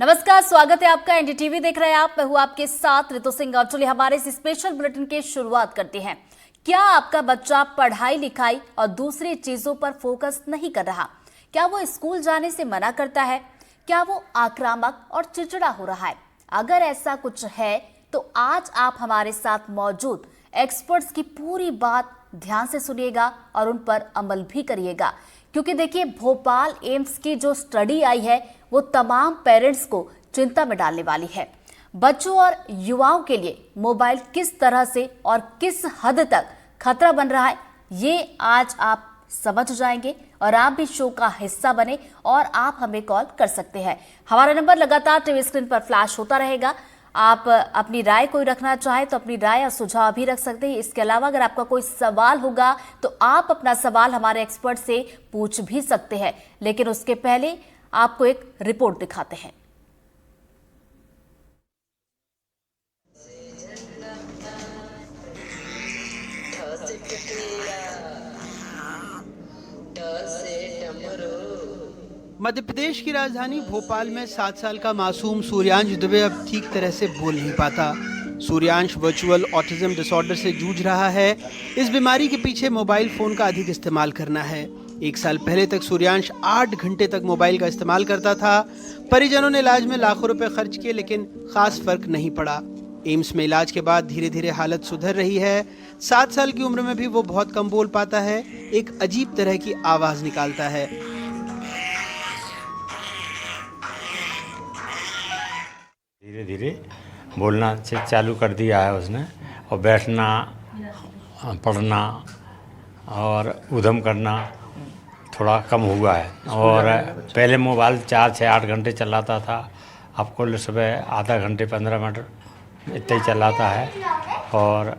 नमस्कार, स्वागत है आपका। एनडीटीवी देख रहे हैं आप। मैं हूं आपके साथ ऋतु सिंह। और चलिए हमारे इस स्पेशल बुलेटिन की शुरुआत करते हैं। क्या आपका बच्चा पढ़ाई लिखाई और दूसरी चीजों पर फोकस नहीं कर रहा? क्या वो स्कूल जाने से मना करता है? क्या वो आक्रामक और चिड़चिड़ा हो रहा है? अगर ऐसा कुछ है तो आज आप हमारे साथ मौजूद एक्सपर्ट्स की पूरी बात ध्यान से सुनिएगा और उन पर अमल भी करिएगा, क्योंकि देखिए भोपाल एम्स की जो स्टडी आई है वो तमाम पेरेंट्स को चिंता में डालने वाली है। बच्चों और युवाओं के लिए मोबाइल किस तरह से और किस हद तक खतरा बन रहा है, ये आज आप समझ जाएंगे और आप भी शो का हिस्सा बने और आप हमें कॉल कर सकते हैं। हमारा नंबर लगातार टीवी स्क्रीन पर फ्लैश होता रहेगा। आप अपनी राय कोई रखना चाहे तो अपनी राय और सुझाव भी रख सकते हैं। इसके अलावा अगर आपका कोई सवाल होगा तो आप अपना सवाल हमारे एक्सपर्ट से पूछ भी सकते हैं। लेकिन उसके पहले आपको एक रिपोर्ट दिखाते हैं। मध्य प्रदेश की राजधानी भोपाल में 7 साल का मासूम सूर्यांश दुबे अब ठीक तरह से बोल नहीं पाता। सूर्यांश वर्चुअल ऑटिज्म डिसऑर्डर से जूझ रहा है। इस बीमारी के पीछे मोबाइल फोन का अधिक इस्तेमाल करना है। 1 साल पहले तक सूर्यांश 8 घंटे तक मोबाइल का इस्तेमाल करता था। परिजनों ने इलाज में लाखों रुपए खर्च किए, लेकिन खास फर्क नहीं पड़ा। एम्स में इलाज के बाद धीरे धीरे हालत सुधर रही है। 7 साल की उम्र में भी वो बहुत कम बोल पाता है। एक अजीब तरह की आवाज निकालता है। धीरे धीरे बोलना से चालू कर दिया है उसने, और बैठना, पढ़ना और उधम करना थोड़ा कम हुआ है। और पहले मोबाइल 4 से 8 घंटे चलाता था, अब कुल सुबह आधा घंटे 15 मिनट इतना ही चलाता है और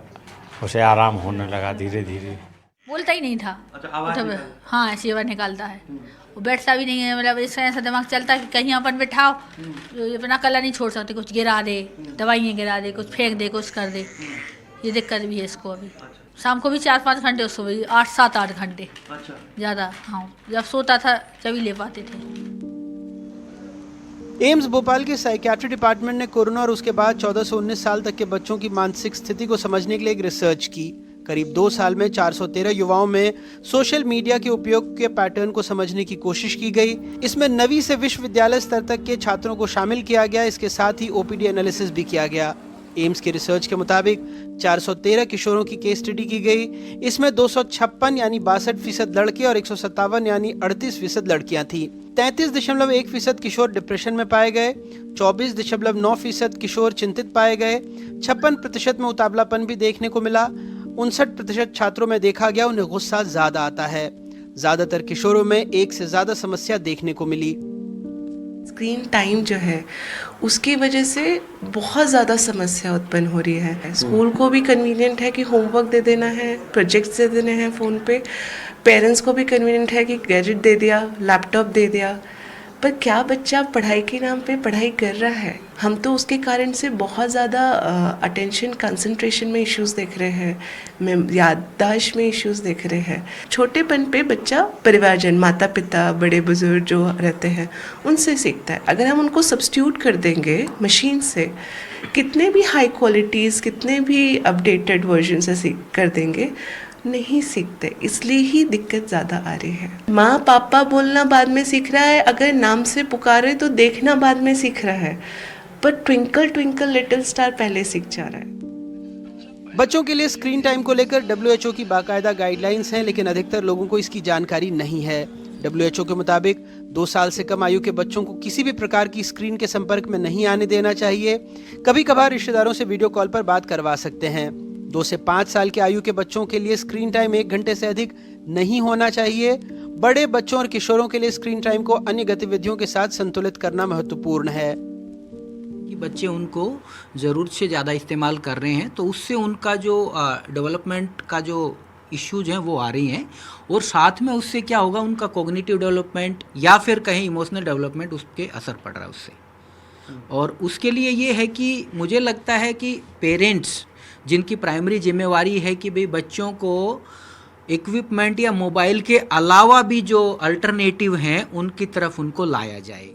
उसे आराम होने लगा धीरे धीरे। बोलता ही नहीं था। अच्छा, हाँ ऐसी आवाज़ निकालता है। वो बैठता भी नहीं है, मतलब इसका ऐसा दिमाग चलता है कि कहीं अपन बैठाओ तो अपना कला नहीं छोड़ सकते, कुछ गिरा दे, दवाइयाँ गिरा दे, कुछ फेंक दे, कुछ कर दे। ये दिक्कत भी है इसको। अभी शाम को भी 4-5 घंटे, सुबह 8-7-8 घंटे ज़्यादा। हाँ, जब सोता था तभी ले पाते थे। एम्स भोपाल के साइकियाट्री डिपार्टमेंट ने कोरोना और उसके बाद 14 से 19 साल तक के बच्चों की मानसिक स्थिति को समझने के लिए एक रिसर्च की। करीब 2 साल में 413 युवाओं में सोशल मीडिया के उपयोग के पैटर्न को समझने की कोशिश की गई। इसमें 9वीं से विश्वविद्यालय स्तर तक के छात्रों को शामिल किया गया। इसके साथ ही ओपीडी एनालिसिस भी किया गया। एम्स के रिसर्च के मुताबिक 413 किशोरों की केस स्टडी की गई। इसमें 256 यानी 62% लड़के और 157 यानी 38% लड़कियां थी। 33.1% किशोर डिप्रेशन में पाए गए। 24.9% किशोर चिंतित पाए गए। 56% में उतावलापन भी देखने को मिला। 59% छात्रों में देखा गया उन्हें गुस्सा ज्यादा आता है। ज्यादातर किशोरों में एक से ज्यादा समस्या देखने को मिली। स्क्रीन टाइम जो है उसकी वजह से बहुत ज़्यादा समस्या उत्पन्न हो रही है। स्कूल को भी कन्वीनियंट है कि होमवर्क दे देना है, प्रोजेक्ट्स दे देने हैं फ़ोन पे। पेरेंट्स को भी कन्वीनियंट है कि गैजेट दे दिया, लैपटॉप दे दिया। पर क्या बच्चा पढ़ाई के नाम पे पढ़ाई कर रहा है? हम तो उसके कारण से बहुत ज़्यादा अटेंशन कंसंट्रेशन में इश्यूज़ देख रहे हैं, याददाश्त में इश्यूज़ देख रहे हैं। छोटेपन पे बच्चा परिवारजन, माता पिता, बड़े बुजुर्ग जो रहते हैं उनसे सीखता है। अगर हम उनको सब्स्टिट्यूट कर देंगे मशीन से, कितने भी हाई क्वालिटीज़, कितने भी अपडेटेड वर्जन से सीख कर देंगे, नहीं सीखते। इसलिए ही दिक्कत ज़्यादा आ रही है। माँ पापा बोलना बाद में सीख रहा है, अगर नाम से पुकारे तो देखना बाद में सीख रहा है, पर ट्विंकल ट्विंकल लिटिल स्टार पहले सीख जा रहा है। बच्चों के लिए स्क्रीन टाइम को लेकर WHO की बाकायदा गाइडलाइंस हैं, लेकिन अधिकतर लोगों को इसकी जानकारी नहीं है। WHO के मुताबिक 2 साल से कम आयु के बच्चों को किसी भी प्रकार की स्क्रीन के संपर्क में नहीं आने देना चाहिए। कभी कभार रिश्तेदारों से वीडियो कॉल पर बात करवा सकते हैं। 2 से 5 साल की आयु के बच्चों के लिए स्क्रीन टाइम 1 घंटे से अधिक नहीं होना चाहिए। बड़े बच्चों और किशोरों के लिए स्क्रीन टाइम को अन्य गतिविधियों के साथ संतुलित करना महत्वपूर्ण है। कि बच्चे उनको ज़रूरत से ज़्यादा इस्तेमाल कर रहे हैं, तो उससे उनका जो डेवलपमेंट का जो इश्यूज हैं वो आ रही हैं, और साथ में उससे क्या होगा, उनका कॉग्निटिव डेवलपमेंट या फिर कहीं इमोशनल डेवलपमेंट उस पर असर पड़ रहा है उससे। और उसके लिए ये है कि मुझे लगता है कि पेरेंट्स जिनकी प्राइमरी जिम्मेवारी है कि भाई बच्चों को इक्विपमेंट या मोबाइल के अलावा भी जो अल्टरनेटिव हैं उनकी तरफ उनको लाया जाए।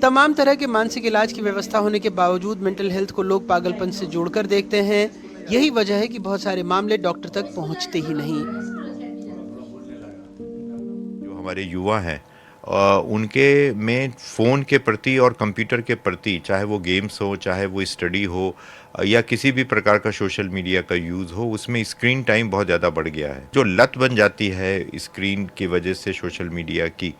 तमाम तरह के मानसिक इलाज की व्यवस्था होने के बावजूद मेंटल हेल्थ को लोग पागलपन से जोड़कर देखते हैं। यही वजह है कि बहुत सारे मामले डॉक्टर तक पहुंचते ही नहीं। जो हमारे युवा हैं उनके में फ़ोन के प्रति और कंप्यूटर के प्रति, चाहे वो गेम्स हो, चाहे वो स्टडी हो या किसी भी प्रकार का सोशल मीडिया का यूज़ हो, उसमें स्क्रीन टाइम बहुत ज़्यादा बढ़ गया है। जो लत बन जाती है स्क्रीन की वजह से सोशल मीडिया की,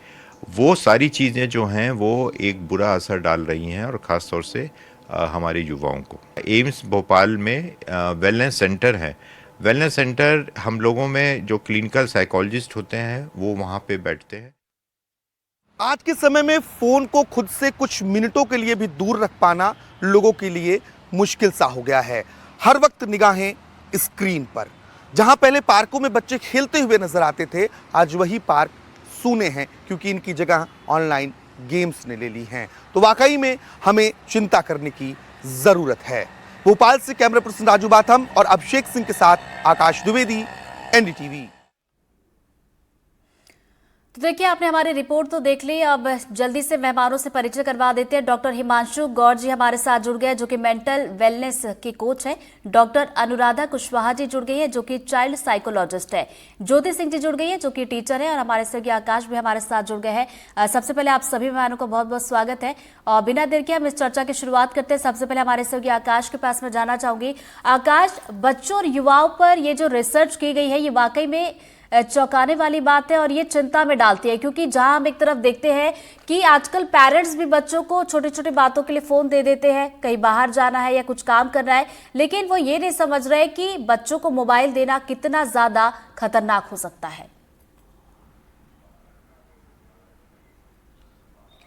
वो सारी चीज़ें जो हैं वो एक बुरा असर डाल रही हैं, और ख़ास तौर से हमारे युवाओं को। एम्स भोपाल में वेलनेस सेंटर है। वेलनेस सेंटर हम लोगों में जो क्लिनिकल साइकोलॉजिस्ट होते हैं वो वहाँ पे बैठते हैं। आज के समय में फोन को खुद से कुछ मिनटों के लिए भी दूर रख पाना लोगों के लिए मुश्किल सा हो गया है। हर वक्त निगाहें स्क्रीन पर। जहां पहले पार्कों में बच्चे खेलते हुए नजर आते थे, आज वही पार्क सूने हैं क्योंकि इनकी जगह ऑनलाइन गेम्स ने ले ली हैं। तो वाकई में हमें चिंता करने की जरूरत है। भोपाल से कैमरा पर्सन राजू बाथम और अभिषेक सिंह के साथ आकाश द्विवेदी, एनडीटीवी। तो देखिए, आपने हमारी रिपोर्ट तो देख ली। अब जल्दी से मेहमानों से परिचय करवा देते हैं। डॉक्टर हिमांशु गौर जी हमारे साथ जुड़ गए, जो कि मेंटल वेलनेस के कोच हैं। डॉक्टर अनुराधा कुशवाहा जी जुड़ गई है, जो कि चाइल्ड साइकोलॉजिस्ट है। ज्योति सिंह जी जुड़ गई है, जो कि टीचर है। और हमारे सहयोगी आकाश भी हमारे साथ जुड़ गए हैं। सबसे पहले आप सभी मेहमानों को बहुत बहुत स्वागत है। और बिना देर के हम इस चर्चा की शुरुआत करते हैं। सबसे पहले हमारे सहयोगी आकाश के पास में जाना चाहूंगी। आकाश, बच्चों और युवाओं पर ये जो रिसर्च की गई है, ये वाकई में चौंकाने वाली बात है और ये चिंता में डालती है, क्योंकि जहां हम एक तरफ देखते हैं कि आजकल पेरेंट्स भी बच्चों को छोटी छोटी बातों के लिए फोन दे देते हैं, कहीं बाहर जाना है या कुछ काम करना है, लेकिन वो ये नहीं समझ रहे कि बच्चों को मोबाइल देना कितना ज्यादा खतरनाक हो सकता है।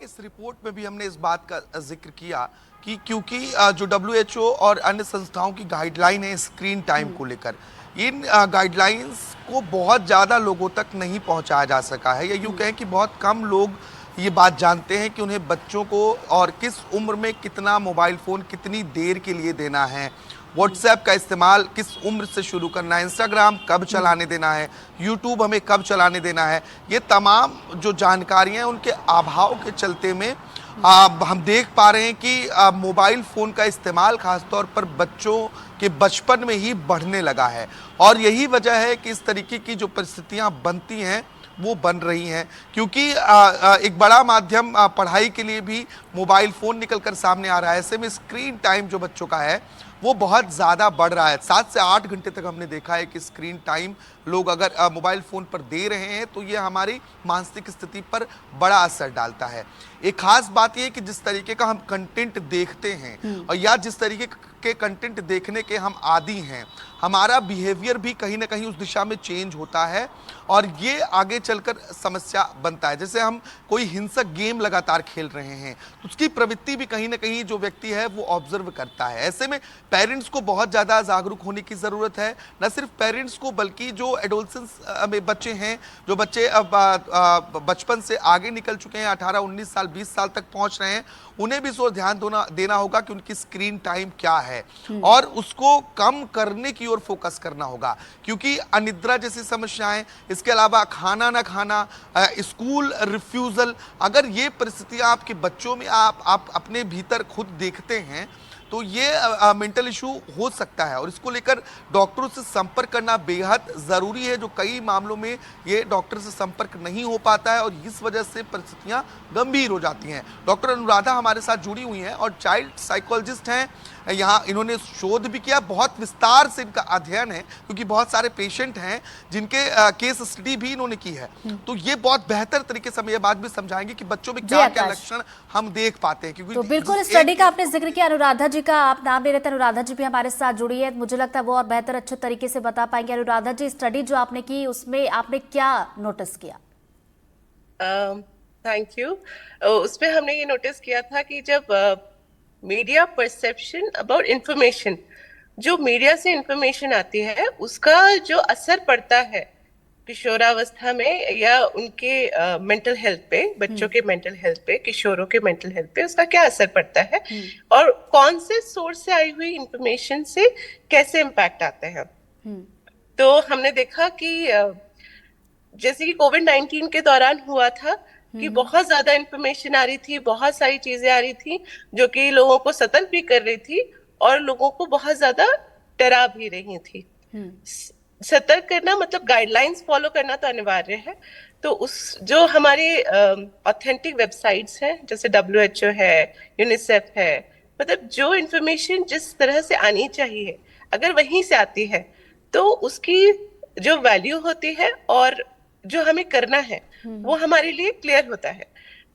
इस रिपोर्ट में भी हमने इस बात का जिक्र किया कि क्योंकि जो WHO और अन्य संस्थाओं की गाइडलाइन है स्क्रीन टाइम को लेकर, इन गाइडलाइंस को बहुत ज़्यादा लोगों तक नहीं पहुंचाया जा सका है, या यूँ कहें कि बहुत कम लोग ये बात जानते हैं कि उन्हें बच्चों को और किस उम्र में कितना मोबाइल फ़ोन कितनी देर के लिए देना है, व्हाट्सएप का इस्तेमाल किस उम्र से शुरू करना है, इंस्टाग्राम कब चलाने देना है, यूट्यूब हमें कब चलाने देना है। ये तमाम जो जानकारियाँ हैं उनके अभाव के चलते में हम देख पा रहे हैं कि मोबाइल फ़ोन का इस्तेमाल खासतौर पर बच्चों के बचपन में ही बढ़ने लगा है। और यही वजह है कि इस तरीके की जो परिस्थितियां बनती हैं वो बन रही हैं, क्योंकि एक बड़ा माध्यम पढ़ाई के लिए भी मोबाइल फ़ोन निकलकर सामने आ रहा है। ऐसे में स्क्रीन टाइम जो बच्चों का है वो बहुत ज़्यादा बढ़ रहा है। 7 से 8 घंटे तक हमने देखा है कि स्क्रीन टाइम लोग अगर मोबाइल फ़ोन पर दे रहे हैं तो ये हमारी मानसिक स्थिति पर बड़ा असर डालता है। एक खास बात ये है कि जिस तरीके का हम कंटेंट देखते हैं और या जिस तरीके के कंटेंट देखने के हम आदी हैं, हमारा बिहेवियर भी कहीं ना कहीं उस दिशा में चेंज होता है और ये आगे चलकर समस्या बनता है। जैसे हम कोई हिंसक गेम लगातार खेल रहे हैं, उसकी प्रवृत्ति भी कहीं ना कहीं जो व्यक्ति है वो ऑब्जर्व करता है। ऐसे में पेरेंट्स को बहुत ज़्यादा जागरूक होने की ज़रूरत है। न सिर्फ पेरेंट्स को बल्कि जो एडोलसेंस में बच्चे हैं, जो बच्चे अब बचपन से आगे निकल चुके हैं, 18, 19 साल, 20 साल तक पहुंच रहे हैं, उन्हें भी इस ओर ध्यान देना होगा कि उनकी स्क्रीन टाइम क्या है और उसको कम करने की ओर फोकस करना होगा। क्योंकि अनिद्रा जैसी समस्याएं, इसके अलावा खाना ना खाना, स्कूल रिफ्यूजल, अगर ये परिस्थितियां आपके बच्चों में आप अपने भीतर खुद देखते हैं तो ये मेंटल इशू हो सकता है और इसको लेकर डॉक्टरों से संपर्क करना बेहद ज़रूरी है। जो कई मामलों में ये डॉक्टर से संपर्क नहीं हो पाता है और इस वजह से परिस्थितियां गंभीर हो जाती हैं। डॉक्टर अनुराधा हमारे साथ जुड़ी हुई हैं और चाइल्ड साइकोलॉजिस्ट हैं। यहाँ इन्होंने शोध भी किया, बहुत विस्तार से इनका अध्ययन है क्योंकि बहुत सारे पेशेंट हैं जिनके केस स्टडी भी इन्होंने की है। तो ये बहुत बेहतर तरीके से हम ये बात भी समझाएंगे कि बच्चों में क्या क्या लक्षण हम देख पाते हैं। क्योंकि तो बिल्कुल स्टडी का आपने जिक्र किया, अनुराधा जी का आप नाम ले रहे थे, अनुराधा जी भी हमारे साथ जुड़ी है। मुझे लगता है वो और बेहतर अच्छे तरीके से बता पाएंगे। अनुराधा जी, स्टडी जो आपने की उसमें आपने क्या नोटिस किया? Thank you. उसमें हमने ये नोटिस किया था कि जब मीडिया परसेप्शन अबाउट इंफॉर्मेशन, जो मीडिया से इंफॉर्मेशन आती है उसका जो असर पड़ता है किशोरावस्था में या उनके मेंटल हेल्थ पे, बच्चों के मेंटल हेल्थ पे, किशोरों के मेंटल हेल्थ पे उसका क्या असर पड़ता है और कौन से सोर्स से आई हुई इंफॉर्मेशन से कैसे इम्पैक्ट आते हैं। तो हमने देखा कि जैसे कि कोविड-19 के दौरान हुआ था कि बहुत ज्यादा इंफॉर्मेशन आ रही थी, बहुत सारी चीजें आ रही थी जो कि लोगों को सतर्क भी कर रही थी और लोगों को बहुत ज्यादा डरा भी रही थी। सतर्क करना मतलब गाइडलाइंस फॉलो करना तो अनिवार्य है। तो उस जो हमारे ऑथेंटिक वेबसाइट्स हैं जैसे WHO है, यूनिसेफ है, मतलब जो इंफॉर्मेशन जिस तरह से आनी चाहिए अगर वहीं से आती है तो उसकी जो वैल्यू होती है और जो हमें करना है वो हमारे लिए क्लियर होता है।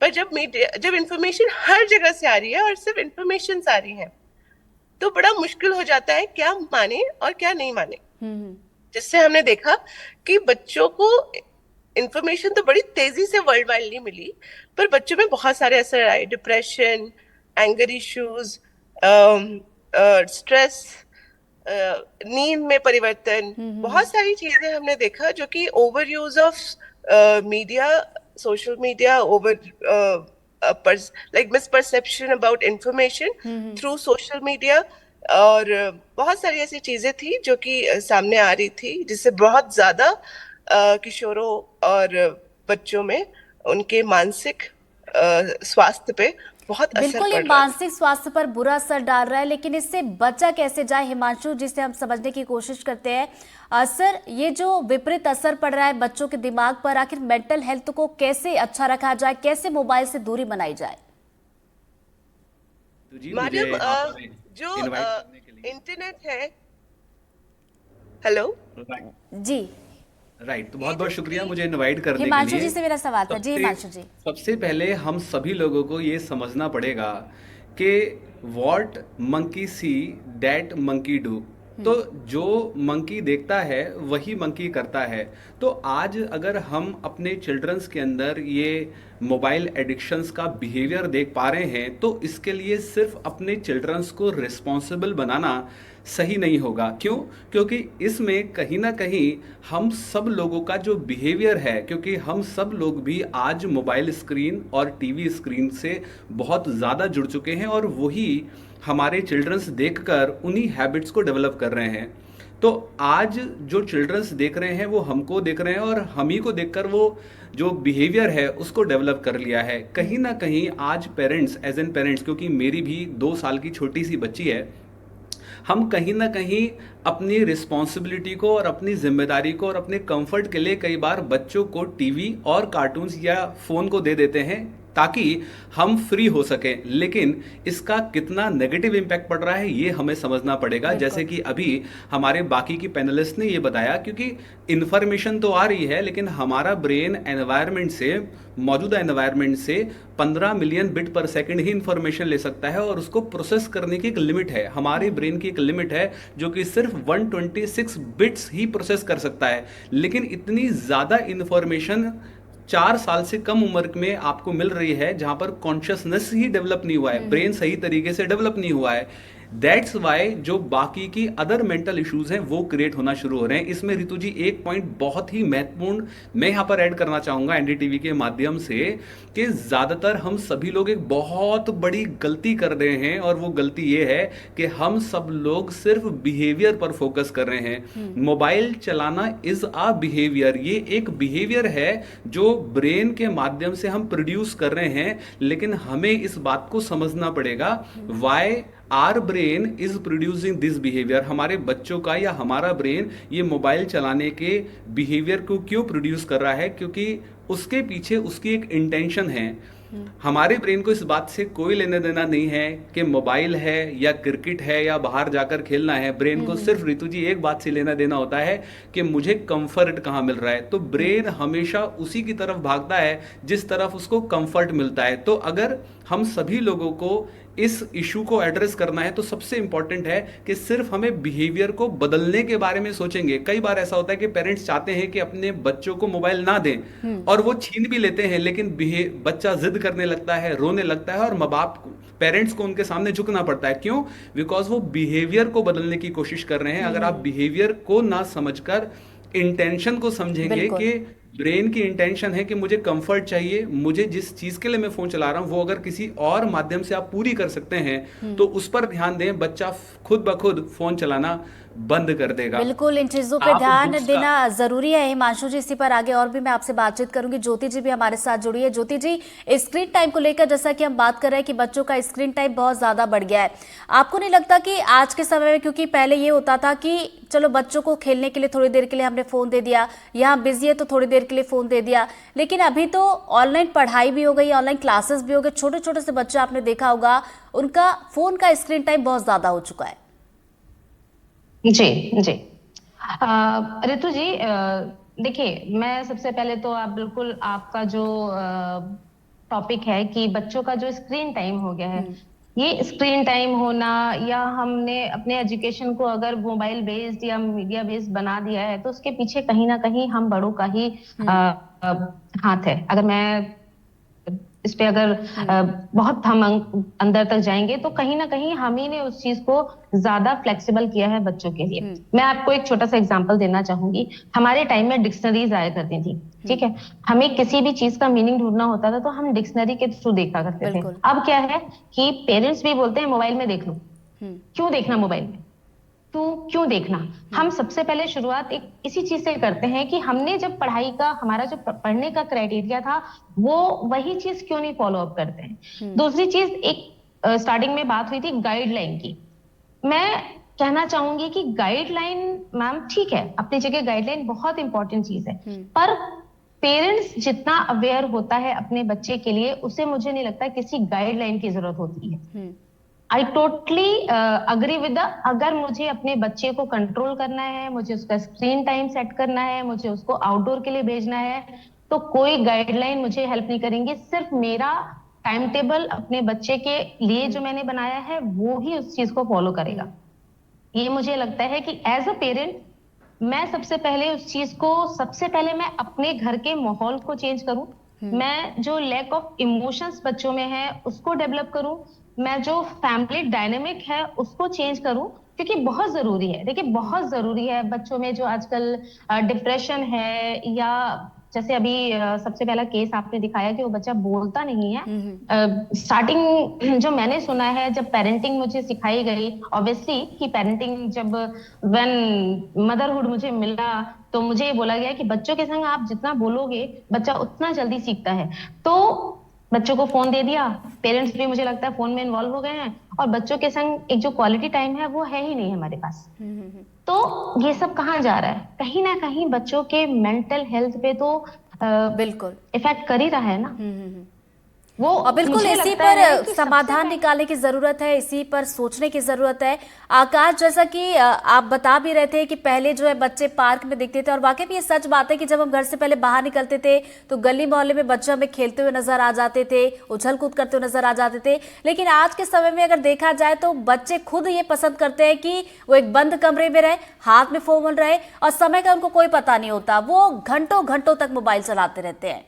पर जब इंफॉर्मेशन हर जगह से आ रही है और सिर्फ इंफॉर्मेशन आ रही है तो बड़ा मुश्किल हो जाता है क्या माने और क्या नहीं माने। जिससे हमने देखा कि बच्चों को इंफॉर्मेशन तो बड़ी तेजी से वर्ल्ड वाइडली मिली पर बच्चों में बहुत सारे असर आए, डिप्रेशन, एंगर इश्यूज, स्ट्रेस, नींद में परिवर्तन, बहुत सारी चीजें हमने देखा जो कि over use of media, social media, over like misperception about information through social media और बहुत सारी ऐसी चीजें थी जो कि सामने आ रही थी जिससे बहुत ज्यादा किशोरों और बच्चों में उनके मानसिक स्वास्थ्य पे बहुत असर बिल्कुल, ये पड़ रहा है। मानसिक स्वास्थ्य पर बुरा असर डाल रहा है, लेकिन इससे बचा कैसे जाए हिमांशु, जिससे हम समझने की कोशिश करते हैं। सर, ये जो विपरीत असर पड़ रहा है बच्चों के दिमाग पर, आखिर मेंटल हेल्थ को कैसे अच्छा रखा जाए, कैसे मोबाइल से दूरी बनाई जाए? मैडम, जो इंटरनेट है, हेलो जी राइट, तो बहुत बहुत शुक्रिया मुझे इनवाइट करने के हिमांशु लिए। जी से मेरा सवाल था। जी हिमांशु जी, सबसे पहले हम सभी लोगों को ये समझना पड़ेगा कि what monkey see that monkey do. तो जो मंकी देखता है वही मंकी करता है। तो आज अगर हम अपने चिल्ड्रंस के अंदर ये मोबाइल एडिक्शंस का बिहेवियर देख पा रहे हैं तो इसके लिए सिर्फ अपने चिल्ड्रंस को रिस्पॉन्सिबल बनाना सही नहीं होगा। क्यों? क्योंकि इसमें कहीं ना कहीं हम सब लोगों का जो बिहेवियर है, क्योंकि हम सब लोग भी आज मोबाइल स्क्रीन और टीवी स्क्रीन से बहुत ज़्यादा जुड़ चुके हैं और वही हमारे चिल्ड्रंस देखकर उन्हीं हैबिट्स को डेवलप कर रहे हैं। तो आज जो चिल्ड्रंस देख रहे हैं वो हमको देख रहे हैं और हम ही को देखकर वो जो बिहेवियर है उसको डेवलप कर लिया है। कहीं ना कहीं आज पेरेंट्स, एज एन पेरेंट्स, क्योंकि मेरी भी 2 साल की छोटी सी बच्ची है, हम कहीं ना कहीं अपनी रिस्पॉन्सिबिलिटी को और अपनी जिम्मेदारी को और अपने कंफर्ट के लिए कई बार बच्चों को टीवी और कार्टून्स या फ़ोन को दे देते हैं ताकि हम फ्री हो सकें। लेकिन इसका कितना नेगेटिव इम्पैक्ट पड़ रहा है ये हमें समझना पड़ेगा। जैसे कि अभी हमारे बाकी की पैनलिस्ट ने ये बताया, क्योंकि इन्फॉर्मेशन तो आ रही है लेकिन हमारा ब्रेन एनवायरनमेंट से, मौजूदा एनवायरनमेंट से 15 मिलियन बिट पर सेकंड ही इंफॉर्मेशन ले सकता है और उसको प्रोसेस करने की एक लिमिट है। हमारे ब्रेन की एक लिमिट है जो कि सिर्फ 126 बिट्स ही प्रोसेस कर सकता है। लेकिन इतनी ज़्यादा इंफॉर्मेशन 4 साल से कम उम्र में आपको मिल रही है जहां पर कॉन्शियसनेस ही डेवलप नहीं हुआ है, ब्रेन सही तरीके से डेवलप नहीं हुआ है। दैट्स वाई जो बाकी की अदर मेंटल इश्यूज हैं वो क्रिएट होना शुरू हो रहे हैं। इसमें रितु जी एक पॉइंट बहुत ही महत्वपूर्ण मैं यहाँ पर ऐड करना चाहूँगा एनडीटीवी के माध्यम से, कि ज़्यादातर हम सभी लोग एक बहुत बड़ी गलती कर रहे हैं और वो गलती ये है कि हम सब लोग सिर्फ बिहेवियर पर फोकस कर रहे हैं। मोबाइल चलाना इज अ बिहेवियर, ये एक बिहेवियर है जो ब्रेन के माध्यम से हम प्रोड्यूस कर रहे हैं। लेकिन हमें इस बात को समझना पड़ेगा why are brain is producing this behaviour. हमारे बच्चों का या हमारा ब्रेन ये मोबाइल चलाने के बिहेवियर को क्यों प्रोड्यूस कर रहा है, क्योंकि उसके पीछे उसकी एक इंटेंशन है। हमारे ब्रेन को इस बात से कोई लेना देना नहीं है कि मोबाइल है या क्रिकेट है या बाहर जाकर खेलना है। ब्रेन को सिर्फ रितु जी एक बात से लेना देना होता है कि मुझे कंफर्ट कहाँ मिल रहा है। तो ब्रेन हमेशा उसी की तरफ भागता है जिस तरफ उसको कंफर्ट मिलता है। तो अगर हम सभी लोगों को इस इशू को एड्रेस करना है तो सबसे इंपॉर्टेंट है कि सिर्फ हमें बिहेवियर को बदलने के बारे में सोचेंगे। कई बार ऐसा होता है कि पेरेंट्स चाहते हैं कि अपने बच्चों को मोबाइल ना दें और वो छीन भी लेते हैं, लेकिन बच्चा जिद करने लगता है, रोने लगता है और माँ बाप पेरेंट्स को उनके सामने झुकना पड़ता है। क्यों? बिकॉज वो बिहेवियर को बदलने की कोशिश कर रहे हैं। अगर आप बिहेवियर को ना समझकर इंटेंशन को समझेंगे कि ब्रेन की इंटेंशन है कि मुझे कंफर्ट चाहिए, मुझे जिस चीज के लिए मैं फोन चला रहा हूं वो अगर किसी और माध्यम से आप पूरी कर सकते हैं तो उस पर ध्यान दें। बच्चा खुद ब खुद फोन चलाना बंद कर देगा। बिल्कुल, इन चीजों पे आप ध्यान बुक्स का- देना जरूरी है। हिमांशु जी, इसी पर आगे और भी मैं आपसे बातचीत करूंगी। ज्योति जी भी हमारे साथ जुड़ी है। ज्योति जी, स्क्रीन टाइम को लेकर जैसा कि हम बात कर रहे हैं कि बच्चों का स्क्रीन टाइम बहुत ज्यादा बढ़ गया है, आपको नहीं लगता कि आज के समय में, क्योंकि पहले ये होता था कि चलो बच्चों को खेलने के लिए थोड़ी देर के लिए हमने फोन दे दिया, यहाँ बिजी है तो थोड़ी देर के लिए फोन दे दिया, लेकिन अभी तो ऑनलाइन पढ़ाई भी हो गई, ऑनलाइन क्लासेस भी हो गए, छोटे छोटे से बच्चे आपने देखा होगा उनका फोन का स्क्रीन टाइम बहुत ज्यादा हो चुका है। जी जी। ऋतु जी, देखिए, मैं सबसे पहले तो आप बिल्कुल आपका जो टॉपिक है कि बच्चों का जो स्क्रीन टाइम हो गया है, ये स्क्रीन टाइम होना, या हमने अपने एजुकेशन को अगर मोबाइल बेस्ड या मीडिया बेस्ड बना दिया है, तो उसके पीछे कहीं ना कहीं हम बड़ों का ही हाथ है। अगर मैं इस पे अगर बहुत हम अंदर तक जाएंगे तो कहीं ना कहीं हम ही ने उस चीज को ज्यादा फ्लेक्सिबल किया है बच्चों के लिए। मैं आपको एक छोटा सा एग्जांपल देना चाहूंगी। हमारे टाइम में डिक्शनरीज आया करती थी, ठीक है। हमें किसी भी चीज का मीनिंग ढूंढना होता था तो हम डिक्शनरी के थ्रू देखा करते थे। अब क्या है कि पेरेंट्स भी बोलते हैं मोबाइल में देख लो। क्यों देखना मोबाइल में, क्यों देखना? हम सबसे पहले शुरुआत एक इसी चीज से करते हैं कि हमने जब पढ़ाई का, हमारा जो पढ़ने का क्राइटेरिया था, वो वही चीज क्यों नहीं फॉलो अप करते हैं। दूसरी चीज, एक स्टार्टिंग में बात हुई थी गाइडलाइन की। मैं कहना चाहूंगी कि गाइडलाइन, मैम, ठीक है, अपनी जगह गाइडलाइन बहुत इंपॉर्टेंट चीज है, पर पेरेंट्स जितना अवेयर होता है अपने बच्चे के लिए, उसे मुझे नहीं लगता किसी गाइडलाइन की जरूरत होती है। आई टोटली अग्री विद, अगर मुझे अपने बच्चे को कंट्रोल करना है, मुझे उसका स्क्रीन टाइम सेट करना है, मुझे उसको आउटडोर के लिए भेजना है, तो कोई गाइडलाइन मुझे हेल्प नहीं करेंगी। सिर्फ मेरा टाइम टेबल अपने बच्चे के लिए जो मैंने बनाया है, वो ही उस चीज को फॉलो करेगा। ये मुझे लगता है कि एज अ पेरेंट मैं सबसे पहले उस चीज को, सबसे पहले मैं अपने घर के माहौल को चेंज करूं, मैं जो लैक ऑफ इमोशंस बच्चों में है उसको डेवलप करूं, मैं जो फैमिली डायनेमिक है उसको चेंज करूं, क्योंकि बहुत जरूरी है। देखिए, बहुत जरूरी है बच्चों में जो आजकल डिप्रेशन है, या जैसे अभी सबसे पहला केस आपने दिखाया कि वो बच्चा बोलता नहीं है। स्टार्टिंग जो मैंने सुना है, जब पेरेंटिंग मुझे सिखाई गई, ऑब्वियसली कि पेरेंटिंग जब व्हेन मदरहुड मुझे मिला, तो मुझे ये बोला गया कि बच्चों के संग आप जितना बोलोगे बच्चा उतना जल्दी सीखता है। तो बच्चों को फोन दे दिया, पेरेंट्स भी मुझे लगता है फोन में इन्वॉल्व हो गए हैं, और बच्चों के संग एक जो क्वालिटी टाइम है वो है ही नहीं हमारे पास। तो ये सब कहाँ जा रहा है? कहीं ना कहीं बच्चों के मेंटल हेल्थ पे तो बिल्कुल इफेक्ट कर ही रहा है ना। वो और बिल्कुल मुझे इसी लगता है पर कि समाधान निकालने की जरूरत है, इसी पर सोचने की जरूरत है। आकाश, जैसा कि आप बता भी रहे थे कि पहले जो है बच्चे पार्क में दिखते थे, और वाकई में ये सच बात है कि जब हम घर से पहले बाहर निकलते थे तो गली मोहल्ले में बच्चे हमें खेलते हुए नजर आ जाते थे, उछल कूद करते हुए नजर आ जाते थे। लेकिन आज के समय में अगर देखा जाए तो बच्चे खुद ये पसंद करते हैं कि वो एक बंद कमरे में रहे, हाथ में फोन रहे, और समय का उनको कोई पता नहीं होता, वो घंटों घंटों तक मोबाइल चलाते रहते हैं।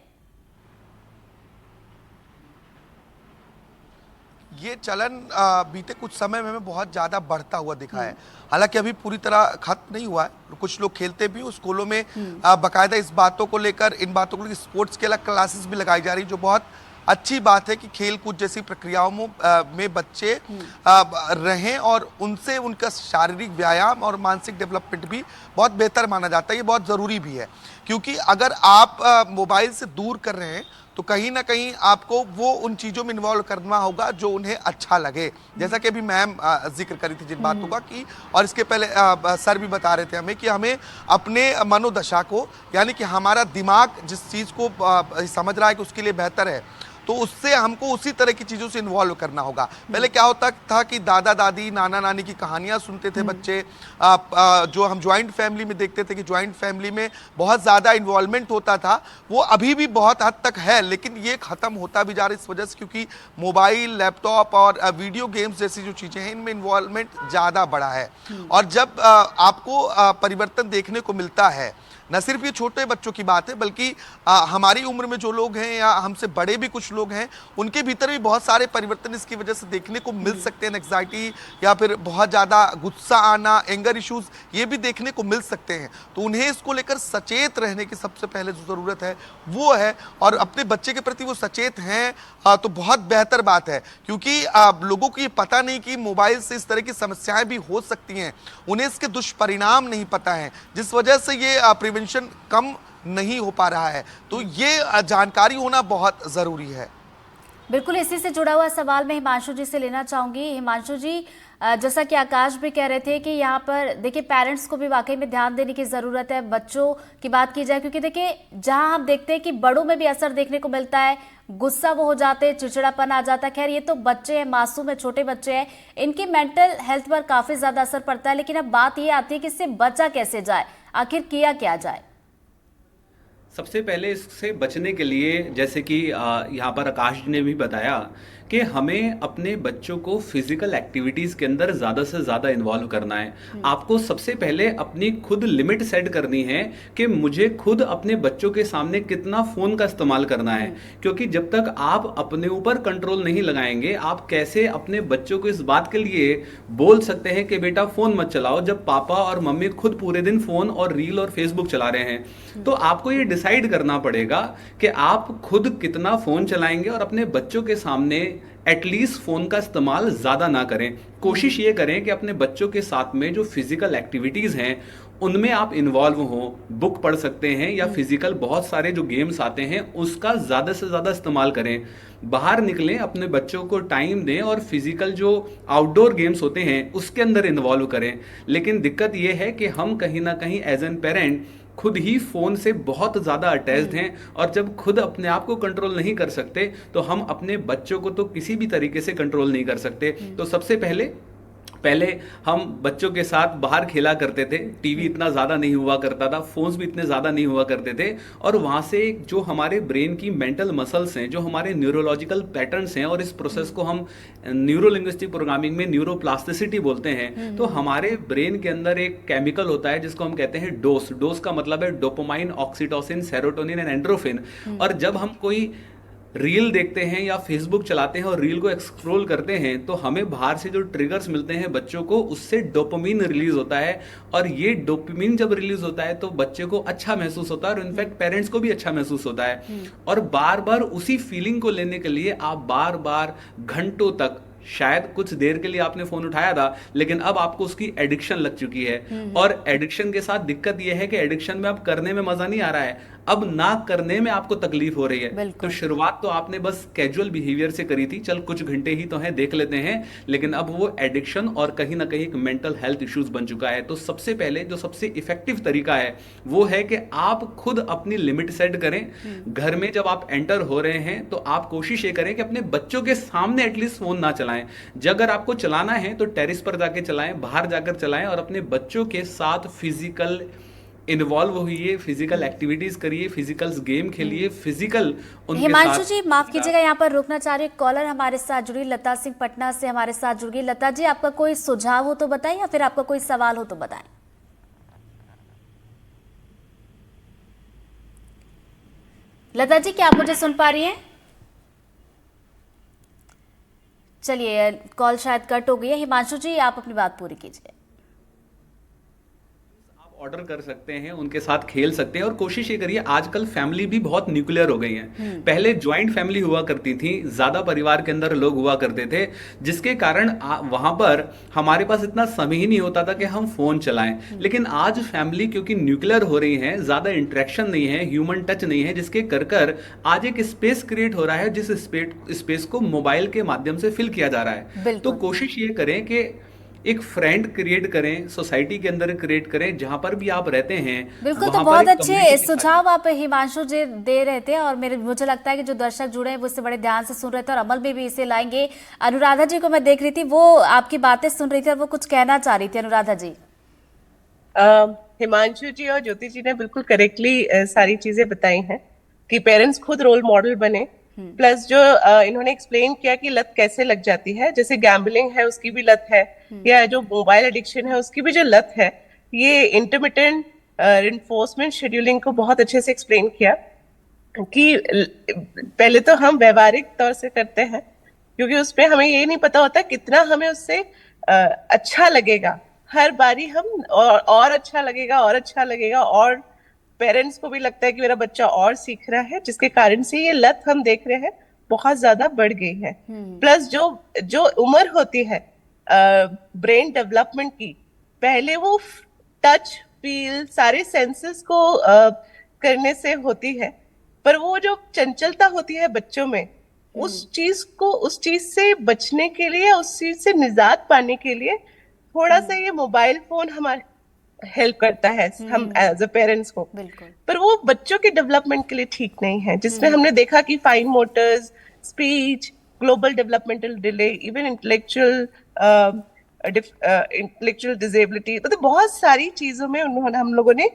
ये चलन बीते कुछ समय में हमें बहुत ज़्यादा बढ़ता हुआ दिखा है। हालांकि अभी पूरी तरह खत्म नहीं हुआ है, कुछ लोग खेलते भी, स्कूलों में बाकायदा इस बातों को लेकर, इन बातों को लेकर स्पोर्ट्स के अलग क्लासेस भी लगाई जा रही, जो बहुत अच्छी बात है कि खेल कूद जैसी प्रक्रियाओं में बच्चे रहें, और उनसे उनका शारीरिक व्यायाम और मानसिक डेवलपमेंट भी बहुत बेहतर माना जाता है। ये बहुत ज़रूरी भी है, क्योंकि अगर आप मोबाइल से दूर कर रहे हैं तो कहीं ना कहीं आपको वो उन चीज़ों में इन्वॉल्व करना होगा जो उन्हें अच्छा लगे। जैसा कि अभी मैम जिक्र करी थी जिन बातों का, कि और इसके पहले सर भी बता रहे थे हमें कि हमें अपने मनोदशा को, यानी कि हमारा दिमाग जिस चीज़ को समझ रहा है कि उसके लिए बेहतर है, तो उससे हमको उसी तरह की चीज़ों से इन्वॉल्व करना होगा। पहले क्या होता था कि दादा दादी, नाना नानी की कहानियाँ सुनते थे बच्चे, जो हम ज्वाइंट फैमिली में देखते थे कि ज्वाइंट फैमिली में बहुत ज़्यादा इन्वॉल्वमेंट होता था, वो अभी भी बहुत हद तक है, लेकिन ये ख़त्म होता भी जा रहा है इस वजह से, क्योंकि मोबाइल, लैपटॉप और वीडियो गेम्स जैसी जो चीज़ें हैं, इनमें इन्वॉल्वमेंट ज़्यादा बढ़ा है। और जब आपको परिवर्तन देखने को मिलता है न सिर्फ ये छोटे बच्चों की बात है, बल्कि हमारी उम्र में जो लोग हैं या हमसे बड़े भी कुछ लोग हैं, उनके भीतर भी बहुत सारे परिवर्तन इसकी वजह से देखने को मिल सकते हैं। एंग्जाइटी या फिर बहुत ज़्यादा गुस्सा आना, एंगर इश्यूज, ये भी देखने को मिल सकते हैं। तो उन्हें इसको लेकर सचेत रहने की सबसे पहले जो ज़रूरत है वो है, और अपने बच्चे के प्रति वो सचेत हैं तो बहुत बेहतर बात है, क्योंकि लोगों को ये पता नहीं कि मोबाइल से इस तरह की समस्याएं भी हो सकती हैं, उन्हें इसके दुष्परिणाम नहीं पता है, जिस वजह से ये प्रिवेंशन कम नहीं हो पा रहा है। तो ये जानकारी होना बहुत ज़रूरी है। बिल्कुल, इसी से जुड़ा हुआ सवाल मैं हिमांशु जी से लेना चाहूंगी। हिमांशु जी, जैसा कि आकाश भी कह रहे थे कि यहाँ पर देखिए पेरेंट्स को भी वाकई में ध्यान देने की ज़रूरत है। बच्चों की बात की जाए, क्योंकि देखिए जहाँ हम देखते हैं कि बड़ों में भी असर देखने को मिलता है, गुस्सा वो हो जाते हैं, चिड़चिड़ापन आ जाता है। खैर ये तो बच्चे हैं, मासूम है, छोटे बच्चे हैं, इनकी मेंटल हेल्थ पर काफ़ी ज़्यादा असर पड़ता है। लेकिन अब बात ये आती है कि इससे बचा कैसे जाए, आखिर किया क्या जाए? सबसे पहले इससे बचने के लिए, जैसे कि यहाँ पर आकाश जी ने भी बताया कि हमें अपने बच्चों को फिजिकल एक्टिविटीज़ के अंदर ज़्यादा से ज़्यादा इन्वॉल्व करना है। आपको सबसे पहले अपनी खुद लिमिट सेट करनी है कि मुझे खुद अपने बच्चों के सामने कितना फ़ोन का इस्तेमाल करना है, क्योंकि जब तक आप अपने ऊपर कंट्रोल नहीं लगाएंगे, आप कैसे अपने बच्चों को इस बात के लिए बोल सकते हैं कि बेटा फ़ोन मत चलाओ, जब पापा और मम्मी खुद पूरे दिन फ़ोन और रील और फेसबुक चला रहे हैं। तो आपको ये डिसाइड करना पड़ेगा कि आप खुद कितना फ़ोन चलाएंगे और अपने बच्चों के सामने एटलीस्ट फ़ोन का इस्तेमाल ज़्यादा ना करें। कोशिश ये करें कि अपने बच्चों के साथ में जो फिजिकल एक्टिविटीज़ हैं उनमें आप इन्वॉल्व हो। बुक पढ़ सकते हैं या फिजिकल बहुत सारे जो गेम्स आते हैं उसका ज़्यादा से ज़्यादा इस्तेमाल करें। बाहर निकलें, अपने बच्चों को टाइम दें और फिजिकल जो आउटडोर गेम्स होते हैं उसके अंदर इन्वॉल्व करें। लेकिन दिक्कत यह है कि हम कहीं ना कहीं एज एन पेरेंट खुद ही फ़ोन से बहुत ज़्यादा अटैच्ड हैं, और जब खुद अपने आप को कंट्रोल नहीं कर सकते तो हम अपने बच्चों को तो किसी भी तरीके से कंट्रोल नहीं कर सकते। तो सबसे पहले हम बच्चों के साथ बाहर खेला करते थे, टीवी इतना ज़्यादा नहीं हुआ करता था, फ़ोन्स भी इतने ज़्यादा नहीं हुआ करते थे, और वहाँ से जो हमारे ब्रेन की मेंटल मसल्स हैं, जो हमारे न्यूरोलॉजिकल पैटर्न्स हैं, और इस प्रोसेस को हम न्यूरो लिंग्विस्टिक प्रोग्रामिंग में न्यूरोप्लास्टिसिटी बोलते हैं। तो हमारे ब्रेन के अंदर एक केमिकल होता है जिसको हम कहते हैं डोस। डोस का मतलब है dopamine, oxytocin, serotonin and endorphin. और जब हम कोई रील देखते हैं या फेसबुक चलाते हैं और रील को एक्सक्रोल करते हैं तो हमें बाहर से जो ट्रिगर्स मिलते हैं बच्चों को, उससे डोपामिन रिलीज होता है, और ये डोपामिन जब रिलीज होता है तो बच्चे को अच्छा महसूस होता है, और इनफैक्ट पेरेंट्स को भी अच्छा महसूस होता है। और बार बार उसी फीलिंग को लेने के लिए आप बार बार घंटों तक, शायद कुछ देर के लिए आपने फोन उठाया था लेकिन अब आपको उसकी एडिक्शन लग चुकी है। और एडिक्शन के साथ दिक्कत यह है कि एडिक्शन में अब करने में मजा नहीं आ रहा है, अब ना करने में आपको तकलीफ हो रही है। तो शुरुआत तो आपने बस कैजुअल बिहेवियर से करी थी, चल कुछ घंटे ही तो हैं, देख लेते हैं, लेकिन अब वो एडिक्शन और कहीं ना कहीं एक मेंटल हेल्थ इश्यूज बन चुका है। तो सबसे पहले जो सबसे इफेक्टिव तरीका है वो है कि आप खुद अपनी लिमिट सेट करें। घर में जब आप एंटर हो रहे हैं तो आप कोशिश ये करें कि अपने बच्चों के सामने एटलीस्ट फोन ना चलाएं। अगर आपको चलाना है तो टेरिस पर जाके चलाएं, बाहर जाकर चलाएं, और अपने बच्चों के साथ फिजिकल इन्वॉल्व होइए, फिजिकल एक्टिविटीज करिए, फिजिकल गेम खेलिए, फिजिकल उनके हिमांशु साथ। जी माफ कीजिएगा, यहाँ पर रुकना चाह रही कॉलर हमारे साथ जुड़ी, लता सिंह पटना से हमारे साथ जुड़ गई। लता जी, आपका कोई सुझाव हो तो बताएं या फिर आपका कोई सवाल हो तो बताएं। लता जी, क्या आप मुझे सुन पा रही हैं? चलिए, कॉल शायद कट हो गई है। हिमांशु जी, आप अपनी बात पूरी कीजिए। ऑर्डर कर सकते हैं, उनके साथ खेल सकते हैं, और कोशिश ये करिए, आजकल फैमिली भी बहुत न्यूक्लियर हो गई हैं। पहले ज्वाइंट फैमिली हुआ करती थी, ज्यादा परिवार के अंदर लोग हुआ करते थे, जिसके कारण वहां पर हमारे पास इतना समय ही नहीं होता था कि हम फोन चलाएं। लेकिन आज फैमिली क्योंकि न्यूक्लियर हो रही है, ज्यादा इंटरेक्शन नहीं है, ह्यूमन टच नहीं है, जिसके कर आज एक स्पेस क्रिएट हो रहा है जिस स्पेस को मोबाइल के माध्यम से फिल किया जा रहा है। तो कोशिश ये करें कि एक फ्रेंड क्रिएट करें, सोसाइटी के अंदर क्रिएट करें, जहां पर भी आप रहते हैं। बिल्कुल, तो बहुत अच्छे सुझाव आप हिमांशु जी दे रहे थे, और मुझे लगता है कि जो दर्शक जुड़े हैं वो इससे बड़े ध्यान से सुन रहे थे और अमल में भी इसे लाएंगे। अनुराधा जी को मैं देख रही थी, वो आपकी बातें सुन रही थी और वो कुछ कहना चाह रही थी। अनुराधा जी। हिमांशु जी और ज्योति जी ने बिल्कुल करेक्टली सारी चीजें बताई हैं कि पेरेंट्स खुद रोल मॉडल बने, प्लस जो इन्होंने एक्सप्लेन किया कि लत कैसे लग जाती है, जैसे गैम्बलिंग है उसकी भी लत है, या जो मोबाइल एडिक्शन है उसकी भी जो लत है, ये इंटरमिटेंट रिइंफोर्समेंट शेड्यूलिंग को बहुत अच्छे से एक्सप्लेन किया कि पहले तो हम व्यवहारिक तौर से करते हैं, क्योंकि उसमें हमें ये नहीं पता होता कितना हमें उससे अच्छा लगेगा। हर बारी हम और अच्छा लगेगा और अच्छा लगेगा, और पेरेंट्स को भी लगता है कि मेरा बच्चा और सीख रहा है, जिसके कारण से ये लत हम देख रहे हैं बहुत ज्यादा बढ़ गई है। प्लस जो उम्र होती है ब्रेन डेवलपमेंट की, पहले वो टच फील सारे सेंसेस को करने से होती है, पर वो जो चंचलता होती है बच्चों में, उस चीज से बचने के लिए, उस चीज से निजात पाने के लिए थोड़ा सा ये मोबाइल फोन हमारे हेल्प करता है हम एज अ पेरेंट्स को। पर वो बच्चों के डेवलपमेंट के लिए ठीक नहीं है, जिसमें हमने देखा कि fine Motors, speech, global developmental delay, even intellectual disability, मतलब बहुत सारी चीजों में हम लोगों ने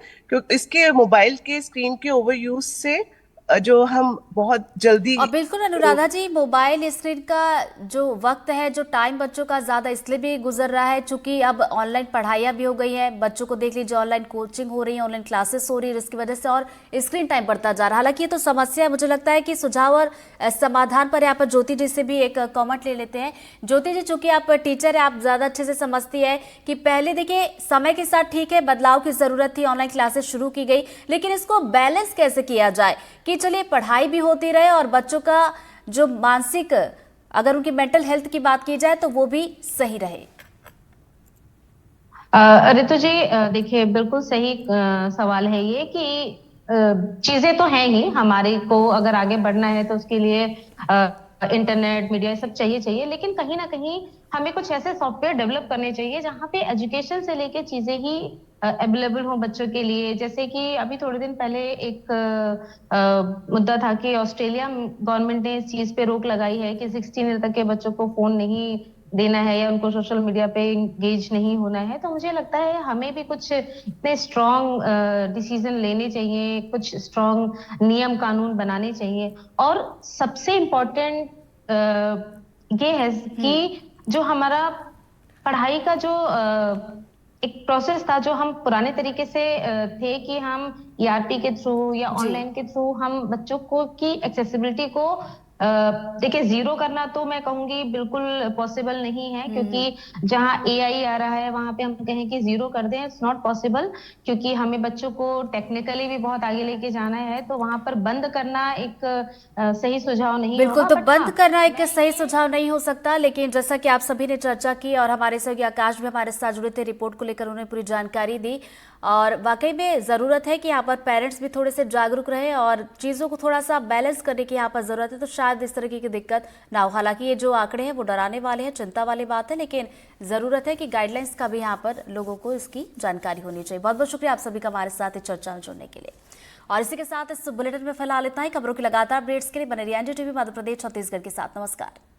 इसके मोबाइल के स्क्रीन के ओवर यूज से जो हम बहुत जल्दी। और बिल्कुल अनुराधा जी, मोबाइल स्क्रीन का जो वक्त है, जो टाइम बच्चों का ज़्यादा इसलिए भी गुजर रहा है चूंकि अब ऑनलाइन पढ़ाइयाँ भी हो गई हैं, बच्चों को देख लीजिए ऑनलाइन कोचिंग हो रही है, ऑनलाइन क्लासेस हो रही है, जिसकी वजह से और स्क्रीन टाइम बढ़ता जा रहा है। हालांकि ये तो समस्या है, मुझे लगता है कि सुझाव और समाधान पर यहाँ पर ज्योति जी से भी एक कॉमेंट ले लेते हैं। ज्योति जी, चूंकि आप टीचर है, आप ज़्यादा अच्छे से समझती है कि पहले देखिए समय के साथ ठीक है बदलाव की ज़रूरत थी, ऑनलाइन क्लासेस शुरू की गई, लेकिन इसको बैलेंस कैसे किया जाए कि चलिए पढ़ाई भी होती रहे और बच्चों का जो मानसिक, अगर उनकी मेंटल हेल्थ की बात की जाए तो वो भी सही रहे। ऋतु जी, देखिए बिल्कुल सही सवाल है ये कि चीजें तो हैं ही, हमारे को अगर आगे बढ़ना है तो उसके लिए इंटरनेट, मीडिया, ये सब चाहिए, लेकिन कहीं ना कहीं हमें कुछ ऐसे सॉफ्टवेयर डेवलप करने चाहिए जहाँ पे एजुकेशन से लेके चीजें ही अवेलेबल हो बच्चों के लिए। जैसे कि अभी थोड़े दिन पहले एक मुद्दा था कि ऑस्ट्रेलिया गवर्नमेंट ने इस चीज पे रोक लगाई है कि 16 ईयर तक के बच्चों को फोन नहीं देना है या उनको सोशल मीडिया पे एंगेज नहीं होना है। तो मुझे लगता है हमें भी कुछ इतने स्ट्रॉन्ग डिसीजन लेने चाहिए, कुछ स्ट्रॉन्ग नियम कानून बनाने चाहिए। और सबसे इम्पोर्टेंट ये है कि जो हमारा पढ़ाई का जो एक प्रोसेस था, जो हम पुराने तरीके से थे कि हम ERP के थ्रू या ऑनलाइन के थ्रू हम बच्चों को की एक्सेसिबिलिटी को देखिए जीरो करना तो मैं कहूंगी बिल्कुल पॉसिबल नहीं है, क्योंकि जहां AI आ रहा है वहां पे हम कहें कि जीरो कर दें, इट्स नॉट पॉसिबल, क्योंकि हमें बच्चों को टेक्निकली भी बहुत आगे लेके जाना है। तो वहां पर बंद करना एक सही सुझाव नहीं बिल्कुल होगा। तो बंद करना एक सही सुझाव नहीं हो सकता, लेकिन जैसा कि आप सभी ने चर्चा की और हमारे सहयोगी आकाश भी हमारे साथ जुड़े थे, रिपोर्ट को लेकर उन्होंने पूरी जानकारी दी, और वाकई में ज़रूरत है कि यहाँ पर पेरेंट्स भी थोड़े से जागरूक रहे और चीज़ों को थोड़ा सा बैलेंस करने की यहाँ पर ज़रूरत है, तो शायद इस तरह की दिक्कत ना हो। हालांकि ये जो आंकड़े हैं वो डराने वाले हैं, चिंता वाली बात है, लेकिन ज़रूरत है कि गाइडलाइंस का भी यहाँ पर लोगों को इसकी जानकारी होनी चाहिए। बहुत बहुत शुक्रिया आप सभी का हमारे साथ इस चर्चा में जुड़ने के लिए। और इसी के साथ इस बुलेटिन में फिलहाल इतना ही। खबरों की लगातार अपडेट्स के लिए बने रहिए NDTV मध्य प्रदेश छत्तीसगढ़ के साथ। नमस्कार।